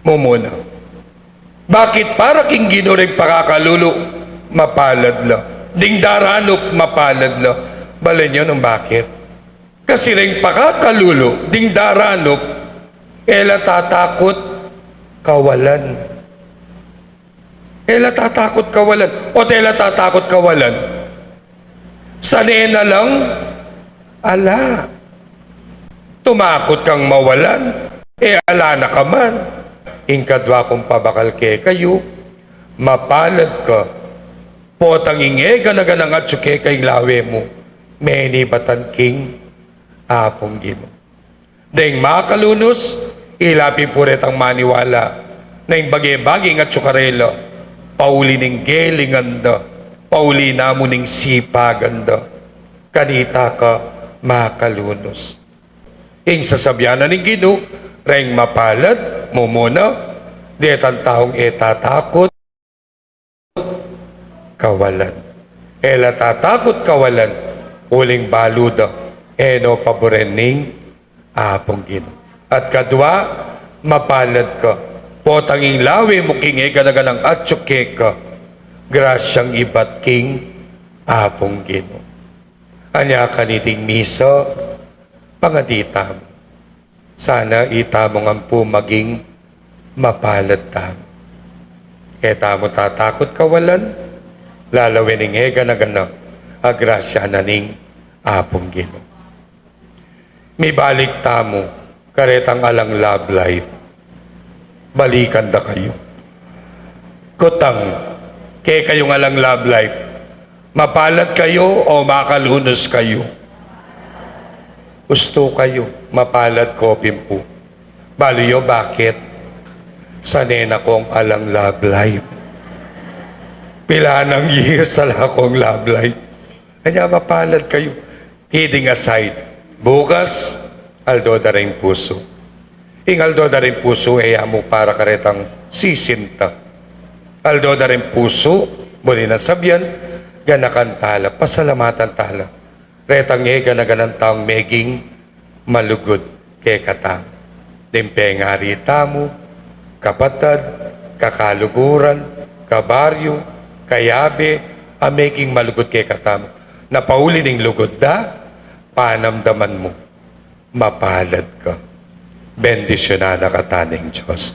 mo muna. Bakit para king ginuring pakakalulo, mapalad la. Ding daranop, mapalad la. Balen yun ang bakit? Kasi rin pakakalulo, ding daranop, ela tatakot kawalan. Ela tatakot kawalan. O tela tatakot kawalan. Sanena lang, ala. Tumakot kang mawalan, ala na ka man. Ingkadwa kong pabakal kayo, mapalad ka. Potang inge, ganaganang at suke kay lawe mo. Meni batan king apong gino. Dahing makalunos, ilapin puret ang maniwala. Na yung bagay-baging at sukarelo, pauli ning gelinganda, pauli namo ning sipaganda. Kanita ka makalunos. Ing sasabyanan ng Gino, reng mapalad, mumuna, detang taong etatakot, kawalan. Ela tatakot kawalan, uling baluda, eno paborening apong Gino. At kadwa, mapalad ka, potanging lawi mo king eganaganang atsuke ka, grasyang ibat king apong Gino. Anya kaniting miso, pangaditam. Sana itamo nga po maging mapalad tam. Kaya tamo tatakot kawalan, lalawin ng hega na gana, agrasya na ning apong Gino. May balik tamo, karetang alang love life. Balikan da kayo. Kutang, kaya kayong alang love life, mapalad kayo o makalunos kayo? Gusto kayo, mapalad ko po. Baliyo, bakit? Sanena kong alang love life. Pila ng years sa akong love life. Kanya mapalad kayo. Kidding aside, bukas, aldo da rin puso. Ing aldo da rin puso, mo para karetang sisinta. Aldo da rin puso, muli na sabyan, ganakan tala, pasalamatan tala. Retang ganaganang taong meging malugod kay katang. Dempengari tamo, kapatad, kakaluguran, kabaryo, kayabe, meging malugod kay katamo. Napauli ning lugod da, panamdaman mo, mapalad ka. Bendisyon na nakataning Diyos.